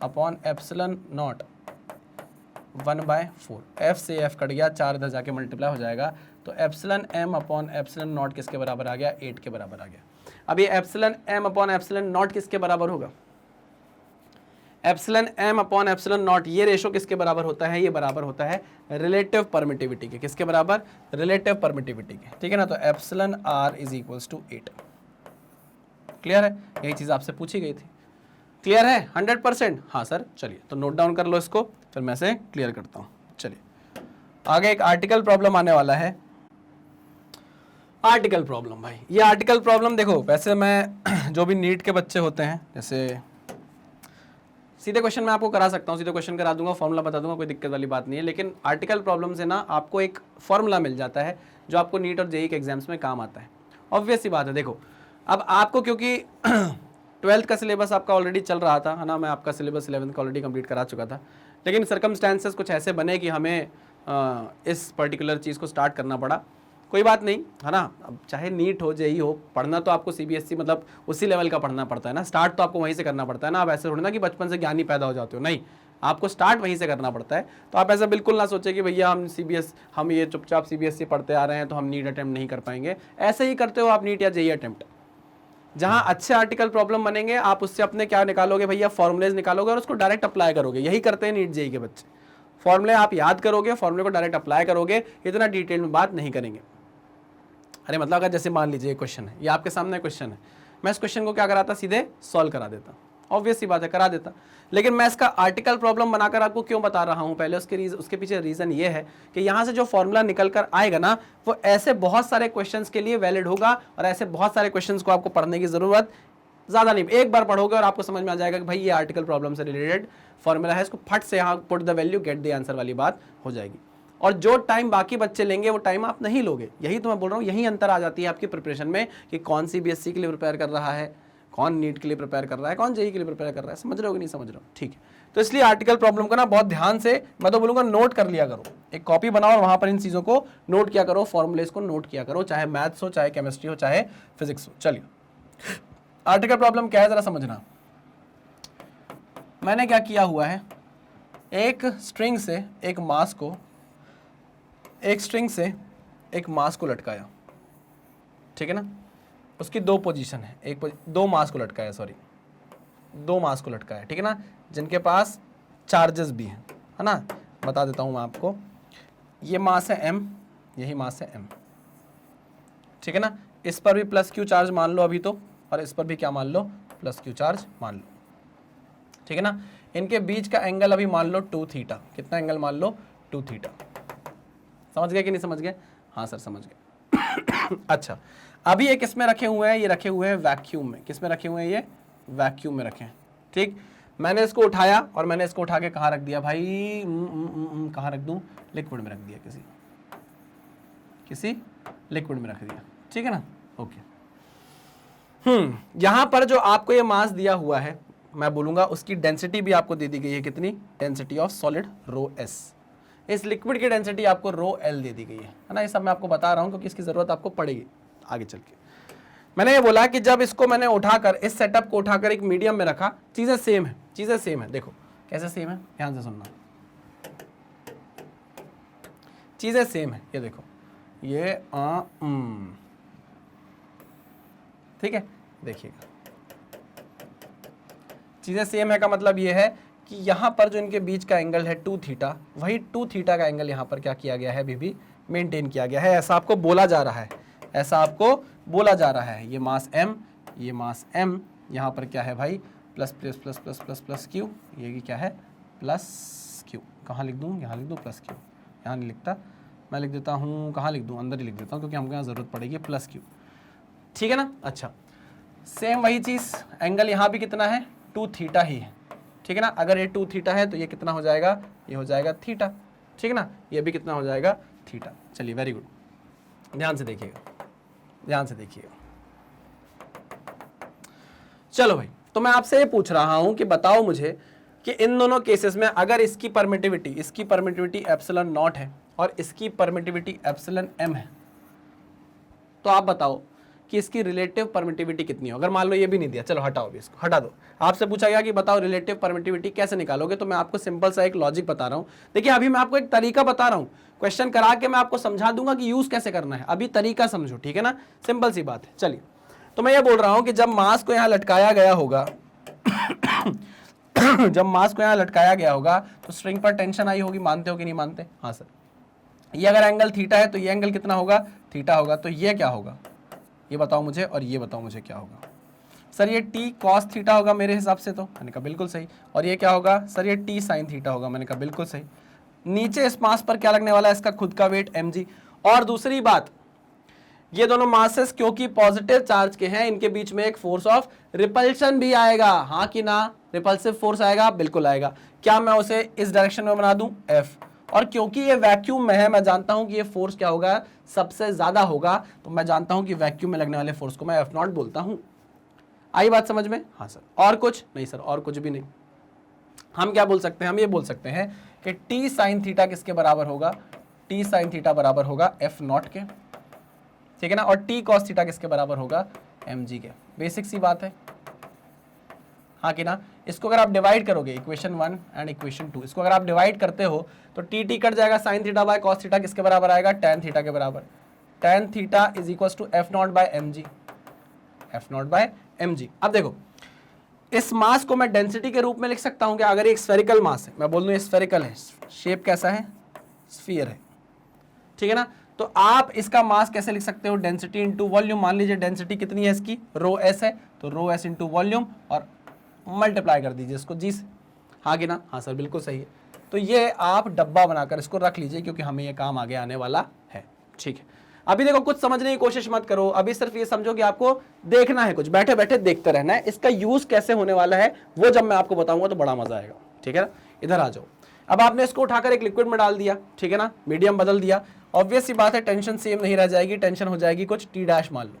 अपॉन ε0 1/4। F से F कट गया, 4 इधर जाके मल्टीप्लाई हो जाएगा, तो εm अपॉन ε0 किसके बराबर आ गया, 8 के बराबर आ गया। अब ये εm अपॉन ε0 किसके बराबर होगा, εm अपॉन ε0, ये रेशो किसके बराबर होता है, ये बराबर होता है रिलेटिव परमिटिविटी के। किसके बराबर, रिलेटिव परमिटिविटी के, ठीक है ना। तो εr is equals to 8। Clear है, यही चीज आपसे पूछी गई थी। क्लियर है 100%, हाँ सर। चलिए तो नोट डाउन कर लो इसको, फिर मैं से क्लियर करता हूँ। चलिए आगे एक आर्टिकल प्रॉब्लम आने वाला है। आर्टिकल प्रॉब्लम भाई, ये आर्टिकल प्रॉब्लम देखो, वैसे मैं जो भी नीट के बच्चे होते हैं, जैसे सीधे क्वेश्चन मैं आपको करा सकता हूँ, सीधे क्वेश्चन करा दूंगा, फॉर्मूला बता दूंगा, कोई दिक्कत वाली बात नहीं है। लेकिन आर्टिकल प्रॉब्लम से ना आपको एक फॉर्मूला मिल जाता है जो आपको नीट और जेईई के एग्जाम्स में काम आता है। ऑब्वियस सी बात है, देखो अब आपको क्योंकि 12th का सिलेबस आपका ऑलरेडी चल रहा था, है ना, मैं आपका सिलेबस 11th का ऑलरेडी कंप्लीट करा चुका था, लेकिन सर्कमस्टेंसेस कुछ ऐसे बने कि हमें इस पर्टिकुलर चीज़ को स्टार्ट करना पड़ा। कोई बात नहीं, है ना। अब चाहे नीट हो जेईई हो, पढ़ना तो आपको सीबीएसई मतलब उसी लेवल का पढ़ना पड़ता है ना, स्टार्ट तो आपको वहीं से करना पड़ता है ना। आप ऐसे थोड़ी ना कि बचपन से ज्ञानी पैदा हो जाते हो, नहीं, आपको स्टार्ट वहीं से करना पड़ता है। तो आप ऐसा बिल्कुल ना सोचे कि भैया हम ये चुपचाप सीबीएसई पढ़ते आ रहे हैं तो हम नीट अटेम्प्ट नहीं कर पाएंगे। ऐसे ही करते हो आप नीट या जेईई अटेम्प्ट। जहां अच्छे आर्टिकल प्रॉब्लम बनेंगे, आप उससे अपने क्या निकालोगे भैया, फॉर्मुलेज निकालोगे और उसको डायरेक्ट अप्लाई करोगे। यही करते हैं नीट जेईई के बच्चे, फॉर्मुले आप याद करोगे, फॉर्मुले को डायरेक्ट अप्लाई करोगे, इतना डिटेल में बात नहीं करेंगे। अरे मतलब अगर जैसे मान लीजिए क्वेश्चन है, ये आपके सामने क्वेश्चन है, मैं इस क्वेश्चन को क्या कराता, सीधे सॉल्व करा देता, ऑब्वियस सी बात है, करा देता। लेकिन मैं इसका आर्टिकल प्रॉब्लम बनाकर आपको क्यों बता रहा हूं, पहले उसके पीछे रीजन ये है कि यहां से जो फॉर्मूला निकल कर आएगा ना, वो ऐसे बहुत सारे क्वेश्चंस के लिए वैलिड होगा, और ऐसे बहुत सारे क्वेश्चंस को आपको पढ़ने की जरूरत ज्यादा नहीं, एक बार पढ़ोगे और आपको समझ में आ जाएगा कि भाई ये आर्टिकल प्रॉब्लम से रिलेटेड फॉर्मूला है, इसको फट से यहाँ put the value get the answer वाली बात हो जाएगी। और जो टाइम बाकी बच्चे लेंगे वो टाइम आप नहीं लोगे। यही तो मैं बोल रहा हूँ, यही अंतर आ जाती है आपकी प्रिपरेशन में कि कौन सी बीएससी के लिए प्रिपेयर कर रहा है, कौन नीट के लिए प्रिपेयर कर रहा है, कौन जेई के लिए प्रिपेयर कर रहा है, समझ रहे हो कि नहीं समझ रहे हो? ठीक है, तो इसलिए आर्टिकल प्रॉब्लम को ना बहुत ध्यान से, मैं तो बोलूँगा नोट कर लिया करो, एक कॉपी बनाओ और वहाँ पर इन चीज़ों को नोट किया करो, फॉर्मूलेस को नोट किया करो, चाहे मैथ्स हो, चाहे केमिस्ट्री हो, चाहे फिजिक्स हो। चलिए, आर्टिकल प्रॉब्लम क्या है ज़रा समझना। मैंने क्या किया हुआ है, एक स्ट्रिंग से एक मास को लटकाया, ठीक है ना, उसकी दो पोजीशन है, दो मास को लटकाया, ठीक है ना, जिनके पास चार्जेस भी हैं, है ना। बता देता हूं मैं आपको, ये मास है m, यही मास है m, ठीक है ना। इस पर भी प्लस q चार्ज मान लो अभी तो, और इस पर भी क्या मान लो, प्लस q चार्ज मान लो, ठीक है ना। इनके बीच का एंगल अभी मान लो 2 थीटा, कितना एंगल मान लो, 2 थीटा। समझ गए कि नहीं समझ गए? हाँ सर समझ गए। अच्छा, अभी ये किस में रखे हुए हैं, ये रखे हुए हैं वैक्यूम में। किस में रखे हुए हैं, ये वैक्यूम में रखे हैं, ठीक। मैंने इसको उठाया और मैंने इसको उठा के कहाँ रख दिया भाई, कहाँ रख दूं, लिक्विड में रख दिया, किसी लिक्विड में रख दिया, ठीक है ना। ओके, यहां पर जो आपको ये मास दिया हुआ है, मैं बोलूंगा उसकी डेंसिटी भी आपको दे दी गई है, कितनी, density of solid rho s। इस लिक्विड की डेंसिटी आपको रो l दे दी गई है ना। ये सब मैं आपको बता रहा हूं क्योंकि इसकी जरूरत आपको पड़ेगी आगे चल के। मैंने ये बोला कि जब इसको मैंने उठाकर, इस सेटअप को उठाकर एक मीडियम में रखा, चीजें सेम है, देखो कैसे सेम है, ध्यान से सुनना, चीजें सेम है, ये देखो, ये ठीक है, देखिएगा, चीजें सेम है का मतलब ये है कि यहां पर जो इनके बीच का एंगल है 2 थीटा, वही 2 थीटा का एंगल यहां पर क्या किया गया है, अभी भी मेंटेन किया गया है। ऐसा आपको बोला जा रहा है, ये मास m, ये मास m, यहां पर क्या है भाई, plus plus plus plus plus plus Q, ये क्या है, प्लस क्यू। कहाँ लिख दूँ, यहाँ लिख दूँ प्लस क्यू, यहाँ नहीं लिखता, मैं लिख देता हूँ, कहाँ लिख दूँ, अंदर ही लिख देता हूँ क्योंकि हमको यहाँ ज़रूरत पड़ेगी, प्लस क्यू, ठीक है ना। अच्छा, सेम वही चीज़, एंगल यहाँ भी कितना है, 2 थीटा ही है, ठीक है ना। अगर ये 2 थीटा है तो ये कितना हो जाएगा, ये हो जाएगा थीटा, ठीक है ना। ये भी कितना हो जाएगा, थीटा। चलिए, वेरी गुड, ध्यान से देखिएगा। चलो भाई, तो मैं आपसे ये पूछ रहा हूं कि बताओ मुझे कि इन दोनों केसेस में अगर इसकी परमिटिविटी एप्सिलॉन नॉट है और इसकी परमिटिविटी एप्सिलॉन m है, तो आप बताओ कि इसकी रिलेटिव परमिटिविटी कितनी हो। अगर मान लो ये भी नहीं दिया, चलो हटाओ भी, इसको हटा दो। आपसे पूछा गया कि बताओ रिलेटिव परमिटिविटी कैसे निकालोगे, तो मैं आपको सिंपल सा एक लॉजिक बता रहा हूं। देखिए, अभी मैं आपको एक तरीका बता रहा हूं, क्वेश्चन करा के मैं आपको समझा दूंगा कि यूज कैसे करना है, अभी तरीका समझो, ठीक है ना, सिंपल सी बात है। चलिए, तो मैं ये बोल रहा हूं कि जब मास को यहां लटकाया गया होगा तो स्ट्रिंग पर टेंशन आई होगी, मानते हो कि नहीं मानते? हाँ सर। ये अगर एंगल थीटा है तो ये एंगल कितना होगा, थीटा होगा, तो ये क्या होगा, ये बताओ मुझे, और ये बताओ मुझे क्या होगा। सर ये t cos थीटा होगा मेरे हिसाब से, तो मैंने कहा बिल्कुल सही। और ये क्या होगा, सर ये t sin थीटा होगा, मैंने कहा बिल्कुल सही। नीचे इस मास पर क्या लगने वाला है, इसका खुद का वेट mg। और दूसरी बात, ये दोनों मासेस क्योंकि पॉजिटिव चार्ज के हैं, इनके बीच में एक फोर्स ऑफ रिपल्शन भी आएगा, हाँ कि ना, रिपल्सिव फोर्स आएगा, बिल्कुल आएगा। क्या मैं उसे इस डायरेक्शन में बना दूं, F, और क्योंकि ये वैक्यूम में है, मैं जानता हूं कि ये फोर्स क्या होगा, सबसे ज्यादा होगा, तो मैं जानता हूं कि वैक्यूम में लगने वाले फोर्स को मैं F0 बोलता हूं। आई बात समझ में? हाँ सर। और कुछ नहीं सर, और कुछ भी नहीं। हम क्या बोल सकते हैं, हम ये बोल सकते हैं कि t sin थीटा किसके बराबर होगा, t sin थीटा बराबर होगा F0 के, ठीक है ना। और t cos थीटा किसके बराबर होगा, mg के। बेसिक सी बात है, हाँ कि ना। इसको अगर आप डिवाइड करोगे, इक्वेशन 1 एंड इक्वेशन 2, इसको अगर आप डिवाइड करते हो तो t कट जाएगा, sine theta by cos theta किसके बराबर आएगा, tan थीटा के बराबर। tan theta is equal to F0 by mg, F0 by mg। अब देखो, इस मास को मैं डेंसिटी के रूप में लिख सकता हूं क्या, अगर एक स्फेरिकल मास है, मैं बोल दूं स्फेरिकल है, शेप कैसा है, स्फीयर है, ठीक है ना। तो आप इसका मास कैसे लिख सकते हो, डेंसिटी इंटू वॉल्यूम। मान लीजिए डेंसिटी कितनी है इसकी, रो एस है, तो रो एस इंटू वॉल्यूम और मल्टीप्लाई कर दीजिए इसको जी से, हाँ कि ना। हाँ सर बिल्कुल सही है। तो ये आप डब्बा बनाकर इसको रख लीजिए क्योंकि हमें ये काम आगे आने वाला है, ठीक है। अभी देखो, कुछ समझने की कोशिश मत करो, अभी सिर्फ ये समझो कि आपको देखना है, कुछ बैठे बैठे देखते रहना है। इसका यूज कैसे होने वाला है वो जब मैं आपको बताऊंगा तो बड़ा मजा आएगा, ठीक है ना। इधर आ जाओ। अब आपने इसको उठाकर एक लिक्विड में डाल दिया, ठीक है ना, मीडियम बदल दिया। ऑब्वियस सी बात है टेंशन सेम नहीं रह जाएगी, टेंशन हो जाएगी कुछ t डैश मान लो,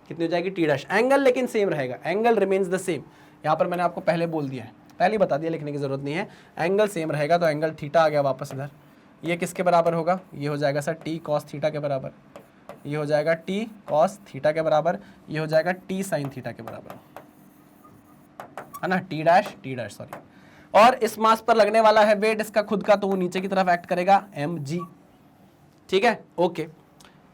कितनी हो जाएगी टी डैश, एंगल लेकिन सेम रहेगा, एंगल रिमेन्स द सेम। यहाँ पर मैंने आपको पहले बोल दिया है, पहले ही बता दिया, लिखने की जरूरत नहीं है, एंगल सेम रहेगा, तो एंगल थीटा आ गया वापस इधर। ये किसके बराबर होगा, ये हो जाएगा सर टी कॉस थीटा के बराबर, ये हो जाएगा टी कॉस थीटा के बराबर, ये हो जाएगा टी साइन थीटा के बराबर, है ना, टी डैश सॉरी। और इस मास पर लगने वाला है वेट इसका खुद का, तो वो नीचे की तरफ एक्ट करेगा mg, ठीक है, ओके।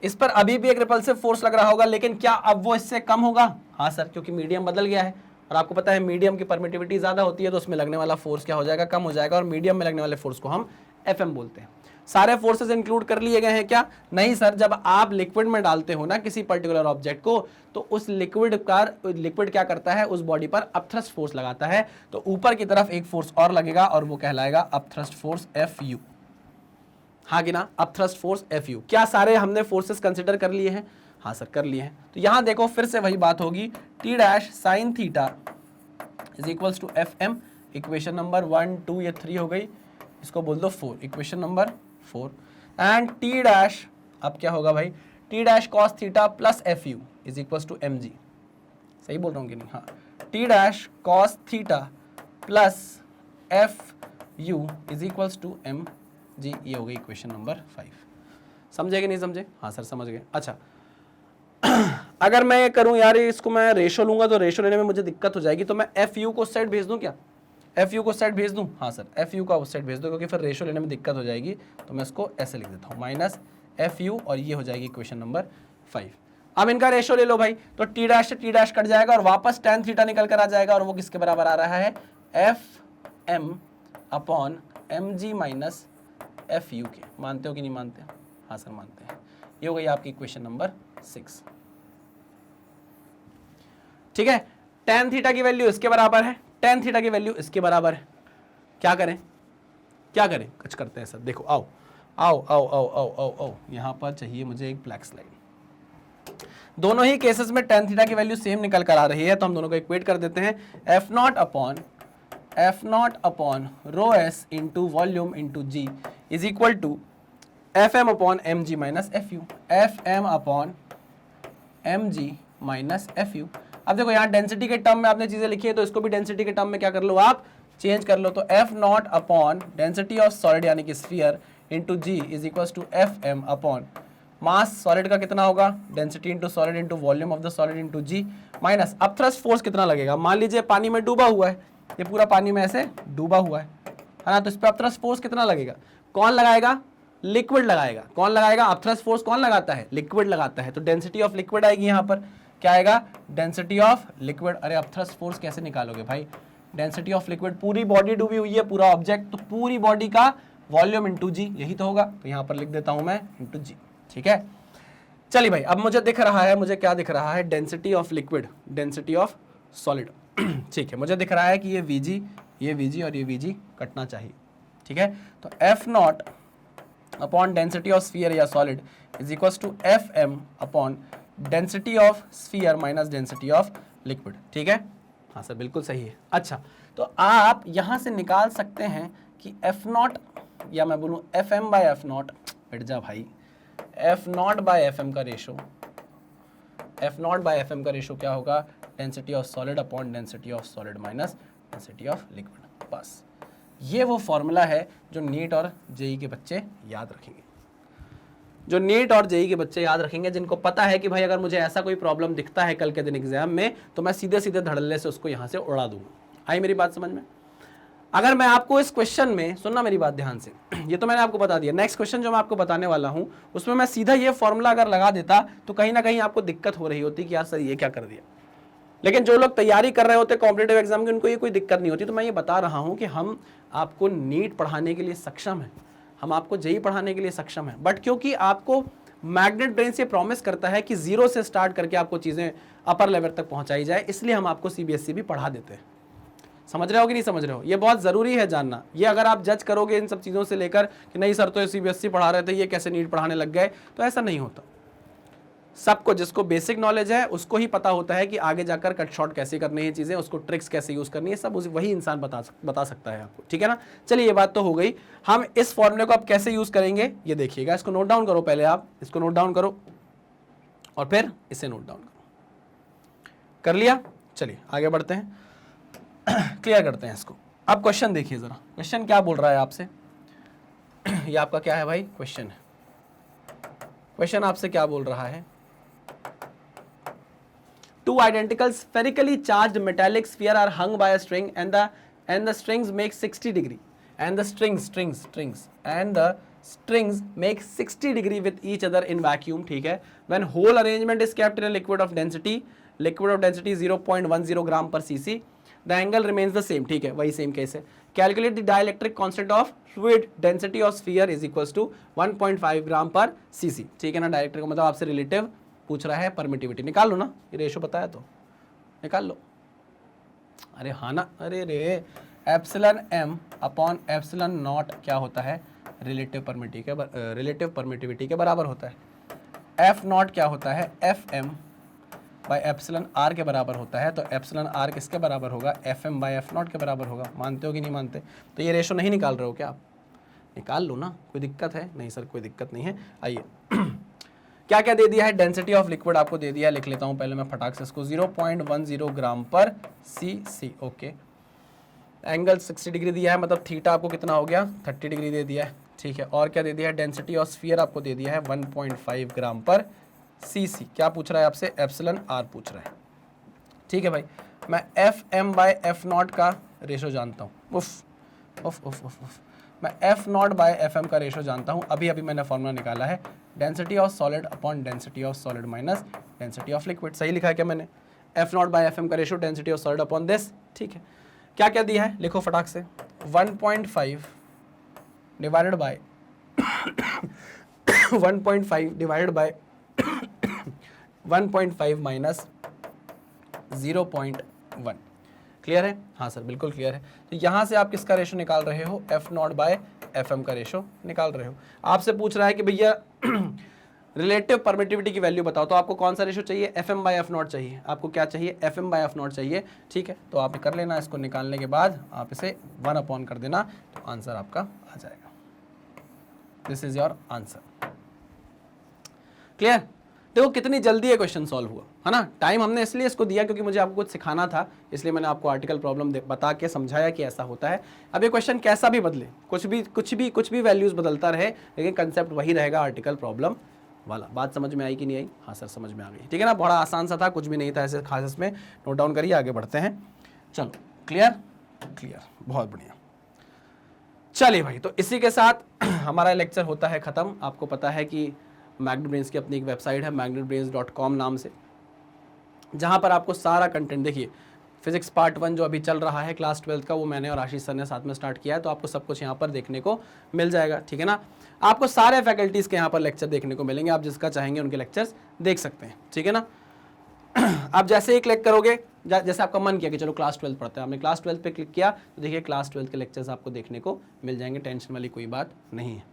इस पर अभी भी एक रिपल्सिव फोर्स लग रहा होगा, लेकिन क्या अब वो इससे कम होगा, हाँ सर, क्योंकि मीडियम बदल गया है, और आपको पता है मीडियम की परमिटिविटी ज्यादा होती है, तो उसमें लगने वाला फोर्स क्या हो जाएगा, कम हो जाएगा, और मीडियम में लगने वाले फोर्स को हम FM बोलते हैं। सारे फोर्सेस इंक्लूड कर लिए गए हैं क्या, नहीं सर, जब आप लिक्विड में डालते हो ना किसी पर्टिकुलर ऑब्जेक्ट को, तो उस लिक्विड क्या करता है, उस बॉडी पर अपथ्रस्ट फोर्स लगाता है, तो ऊपर की तरफ एक फोर्स और लगेगा, और वो कहलाएगा अपथ्रस्ट फोर्स Fu, हाँ कि ना, अपथ्रस्ट फोर्स Fu। क्या सारे हमने फोर्सेस कंसिडर कर लिए हैं, हाँ सर कर लिए हैं। तो यहां देखो फिर से वही बात होगी, T dash sine theta is equals to FM, equation number 1 2 ये 3 हो गई, इसको बोल दो 4, equation number 4, and T dash अब क्या होगा भाई, T dash cos theta plus Fu is equals to mg, सही बोल रहा हूँ कि नहीं, हाँ, T dash cos theta plus Fu is equals to mg, ये हो गई इक्वेशन नंबर 5। समझे कि नहीं समझे, हाँ सर समझ गए। अच्छा अगर मैं ये करूं यार, इसको मैं रेशो लूंगा तो रेशो लेने में मुझे दिक्कत हो जाएगी, तो मैं Fu को उस साइड भेज दूं क्या, Fu को उस साइड भेज दूं, हाँ सर Fu का उस साइड भेज दो, क्योंकि फिर रेशो लेने में दिक्कत हो जाएगी, तो मैं इसको ऐसे लिख देता हूँ, माइनस Fu, और ये हो जाएगी इक्वेशन नंबर 5। अब इनका रेशो ले लो भाई, तो टी डैश से टी डैश कट जाएगा, और वापस tan थीटा निकल कर आ जाएगा, और वो किसके बराबर आ रहा है, FM upon mg minus Fu के। मानते हो कि नहीं मानते, हाँ सर मानते हैं। ये हो गई आपकी इक्वेशन नंबर 6, ठीक है। tan थीटा की वैल्यू इसके बराबर है, tan थीटा की वैल्यू इसके बराबर है, क्या करें, क्या करें, कुछ करते हैं सर, देखो आओ आओ आओ आओ आओ आओ आओ, यहां पर चाहिए मुझे एक ब्लैक स्लाइड। दोनों ही केसेस में tan थीटा की वैल्यू सेम निकल कर आ रही है, तो हम दोनों को इक्वेट कर देते हैं, F naught upon rho S into volume into G is equal to FM upon mg minus Fu, FM upon mg minus Fu। अब देखो यहाँ डेंसिटी के टर्म में आपने चीजें लिखी है, तो इसको भी डेंसिटी के टर्म में क्या कर लो, आप चेंज कर लो, तो F naught upon density of solid यानी कि sphere into G is equal to FM upon mass solid का कितना होगा, density into solid into volume of the solid into G, minus upthrust force कितना लगेगा, मान लीजिए पानी में डूबा हुआ है, ये पूरा पानी में ऐसे डूबा हुआ है ना, तो इस पर अपथ्रस्ट फोर्स कितना लगेगा, कौन लगाएगा, लिक्विड लगाएगा, कौन लगाएगा, अपथ्रस्ट फोर्स कौन लगाता है, लिक्विड लगाता है, तो डेंसिटी ऑफ लिक्विड आएगी यहाँ पर, क्या आएगा, डेंसिटी ऑफ लिक्विड। अरे अपथ्रस्ट फोर्स कैसे निकालोगे भाई, डेंसिटी ऑफ लिक्विड, पूरी बॉडी डूबी हुई है, पूरा ऑब्जेक्ट, तो पूरी बॉडी का वॉल्यूम इंटू जी, यही तो होगा, तो यहाँ पर लिख देता हूं मैं इंटू जी, ठीक है। चलिए भाई, अब मुझे दिख रहा है, मुझे क्या दिख रहा है, density of liquid, density of solid, ठीक है, मुझे दिख रहा है कि ये Vg और ये Vg कटना चाहिए, ठीक है। तो F naught upon density of sphere या solid is equal to FM upon density of sphere minus density of liquid, ठीक है, हाँ सर बिल्कुल सही है। अच्छा, तो आप यहां से निकाल सकते हैं कि F नॉट, या मैं बोलूं FM बाय F नॉट, बैठ जा भाई, F नॉट बाय FM का ratio, F naught by FM का रेशो क्या होगा, density of solid upon density of solid minus density of liquid. बस ये वो फॉर्मूला है जो नीट और जेई के बच्चे याद रखेंगे, जो नीट और जेई के बच्चे याद रखेंगे, जिनको पता है कि भाई अगर मुझे ऐसा कोई प्रॉब्लम दिखता है कल के दिन एग्जाम में, तो मैं सीधे सीधे धड़ल्ले से उसको यहाँ से उड़ा दूंगा। आई मेरी बात समझ में? अगर मैं आपको इस क्वेश्चन में, सुनना मेरी बात ध्यान से, ये तो मैंने आपको बता दिया, नेक्स्ट क्वेश्चन जो मैं आपको बताने वाला हूँ उसमें मैं सीधा ये फॉर्मूला अगर लगा देता तो कहीं ना कहीं आपको दिक्कत हो रही होती कि यार सर ये क्या कर दिया। लेकिन जो लोग तैयारी कर रहे होते कॉम्पिटेटिव एग्जाम की, उनको ये कोई दिक्कत नहीं होती। तो मैं ये बता रहा हूँ कि हम आपको नीट पढ़ाने के लिए सक्षम है, हम आपको जेई पढ़ाने के लिए सक्षम है, बट क्योंकि आपको मैग्नेट ब्रेन से प्रॉमिस करता है कि जीरो से स्टार्ट करके आपको चीजें अपर लेवल तक पहुंचाई जाए, इसलिए हम आपको सीबीएसई भी पढ़ा देते हैं। समझ रहे हो कि नहीं समझ रहे हो? ये बहुत जरूरी है जानना। ये अगर आप जज करोगे इन सब चीजों से लेकर कि नहीं सर तो सीबीएसई पढ़ा रहे थे, ये कैसे नीट पढ़ाने लग गए, तो ऐसा नहीं होता। सबको, जिसको बेसिक नॉलेज है उसको ही पता होता है कि आगे जाकर कट शॉर्ट कैसे करनी है चीजें, उसको ट्रिक्स कैसे यूज करनी है, सब वही इंसान बता सकता है आपको, ठीक है ना। चलिए ये बात तो हो गई। हम इस फॉर्मूले को अब कैसे यूज करेंगे ये देखिएगा। इसको नोट डाउन करो, पहले आप इसको नोट डाउन करो और फिर इसे नोट डाउन करो। कर लिया। चलिए आगे बढ़ते हैं, क्लियर करते हैं इसको। अब क्वेश्चन देखिए जरा, क्वेश्चन क्या बोल रहा है आपसे। ये आपका क्या है भाई, क्वेश्चन है। क्वेश्चन आपसे क्या बोल रहा है, two identical spherically charged metallic sphere are hung by a string and the strings make 60 degree and the strings make 60 degree with each other in vacuum, ठीक है। when whole arrangement is kept in a liquid of density 0.10 gram per cc, the angle remains the same, ठीक है, वही same case है। calculate the dielectric constant of fluid density of sphere is equals to 1.5 gram per cc, ठीक है ना। डायरेक्ट्रिक मतलब आपसे relative पूछ रहा है, परमिटिविटी निकाल लो ना, ये रेशो बताया तो निकाल लो। अरे हाँ ना, अरे रे epsilon m upon epsilon not क्या होता है, रिलेटिव परमिटिविटी के बराबर होता है। एफ नॉट क्या होता है, F M by epsilon R के बराबर होता है। तो एप्सिलॉन आर किसके बराबर होगा, F M by F naught के बराबर होगा। मानते हो कि नहीं मानते? तो ये रेशो नहीं निकाल रहे हो क्या आप, निकाल लो ना, कोई दिक्कत है? नहीं सर कोई दिक्कत नहीं है। आइए क्या क्या दे दिया है, डेंसिटी ऑफ लिक्विड आपको दे दिया है, लिख लेता हूं पहले मैं फटाक से इसको, 0.10 ग्राम पर सी। ओके, एंगल 60 डिग्री दिया है, मतलब थीटा आपको कितना हो गया, 30 डिग्री दे दिया है, ठीक है। और क्या दे दिया है, डेंसिटी ऑफ स्फीयर आपको दे दिया है 1.5 ग्राम पर सी। क्या पूछ रहा है आपसे, एप्सिलॉन आर पूछ रहा है, ठीक है भाई। मैं F M by F naught का रेशो जानता हूँ, मैं F naught by F M का रेशो जानता हूँ। अभी मैंने फॉर्मूला निकाला है, density of solid upon density of solid minus density of liquid. सही लिखा है क्या मैंने, F naught by F M का ratio density of solid upon this, ठीक है। क्या क्या दिया है लिखो फटाक से, 1.5 divided by 1.5 divided by 1.5 minus 0.1। Clear है? हाँ सर बिल्कुल क्लियर है। तो यहाँ से आप किसका रेशो निकाल रहे हो, F naught by F M का रेशो निकाल रहे हो। आपसे पूछ रहा है कि भैया रिलेटिव परमिटिविटी की वैल्यू बताओ, तो आपको कौन सा रेशो चाहिए, F M by F naught चाहिए। आपको क्या चाहिए, F M by F naught चाहिए, ठीक है। तो आप कर लेना, इसको निकालने के बाद आप इसे 1 अपॉन कर देना, तो आंसर आपका आ जाएगा। This is your answer. Clear? देखो कितनी जल्दी ये क्वेश्चन सॉल्व हुआ है ना। टाइम हमने इसलिए इसको दिया क्योंकि मुझे आपको कुछ सिखाना था, इसलिए मैंने आपको आर्टिकल प्रॉब्लम बता के समझाया कि ऐसा होता है। अब ये क्वेश्चन कैसा भी बदले, कुछ भी वैल्यूज बदलता रहे, लेकिन कंसेप्ट वही रहेगा आर्टिकल प्रॉब्लम वाला। बात समझ में आई कि नहीं आई? हाँ सर समझ में आ गई, ठीक है ना। बड़ा आसान सा था, कुछ भी नहीं था ऐसे खास, इसमें नोट डाउन करिए, आगे बढ़ते हैं। चलो क्लियर, बहुत बढ़िया। चलिए भाई, तो इसी के साथ हमारा लेक्चर होता है ख़त्म। आपको पता है कि मैग्नेट ब्रेन्स की अपनी एक वेबसाइट है magnetbrains.com नाम से, जहाँ पर आपको सारा कंटेंट, देखिए फिजिक्स पार्ट 1 जो अभी चल रहा है क्लास 12 का, वो मैंने और आशीष सर ने साथ में स्टार्ट किया है, तो आपको सब कुछ यहाँ पर देखने को मिल जाएगा, ठीक है ना। आपको सारे फैकल्टीज़ के यहाँ पर लेक्चर देखने को मिलेंगे, आप जिसका चाहेंगे उनके लेक्चर्स देख सकते हैं, ठीक है ना। आप जैसे ही क्लिक करोगे, जैसे आपका मन किया कि चलो क्लास 12 पढ़ते हैं, आपने क्लास 12 पे क्लिक किया तो देखिए क्लास 12 के लेक्चर्स आपको देखने को मिल जाएंगे, टेंशन वाली कोई बात नहीं है,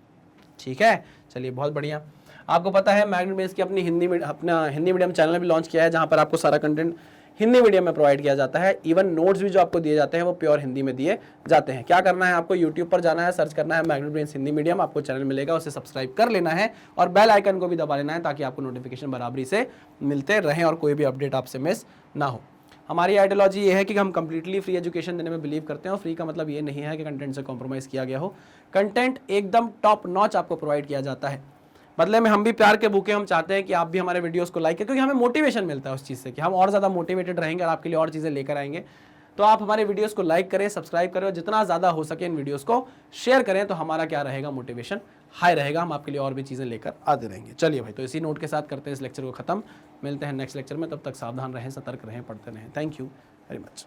ठीक है। चलिए बहुत बढ़िया। आपको पता है मैग्नेट ब्रेन्स की अपनी अपना हिंदी मीडियम चैनल भी लॉन्च किया है, जहाँ पर आपको सारा कंटेंट हिंदी मीडियम में प्रोवाइड किया जाता है। इवन नोट्स भी जो आपको दिए जाते हैं वो प्योर हिंदी में दिए जाते हैं। क्या करना है आपको, यूट्यूब पर जाना है, सर्च करना है मैग्नेट ब्रेन्स हिंदी मीडियम, आपको चैनल मिलेगा, उसे सब्सक्राइब कर लेना है और बेल आइकन को भी दबा लेना है, ताकि आपको नोटिफिकेशन बराबरी से मिलते रहें और कोई भी अपडेट आपसे मिस ना हो। हमारी आइडियोलॉजी ये है कि हम कंप्लीटली फ्री एजुकेशन देने में बिलीव करते हैं, और फ्री का मतलब ये नहीं है कि कंटेंट से कॉम्प्रोमाइज़ किया गया हो। कंटेंट एकदम टॉप नॉच आपको प्रोवाइड किया जाता है। बदले में हम भी प्यार के भूखे, हम चाहते हैं कि आप भी हमारे वीडियोस को लाइक करें, क्योंकि हमें मोटिवेशन मिलता है उस चीज़ से कि हम और ज़्यादा मोटिवेटेड रहेंगे और आपके लिए और चीज़ें लेकर आएंगे। तो आप हमारे वीडियोस को लाइक करें, सब्सक्राइब करें और जितना ज़्यादा हो सके इन वीडियोस को शेयर करें, तो हमारा क्या रहेगा, मोटिवेशन हाई रहेगा, हम आपके लिए और भी चीज़ें लेकर आते रहेंगे। चलिए भाई, तो इसी नोट के साथ करते हैं इस लेक्चर को खत्म। मिलते हैं नेक्स्ट लेक्चर में, तब तक सावधान रहें, सतर्क रहें, पढ़ते रहें। Thank you very much.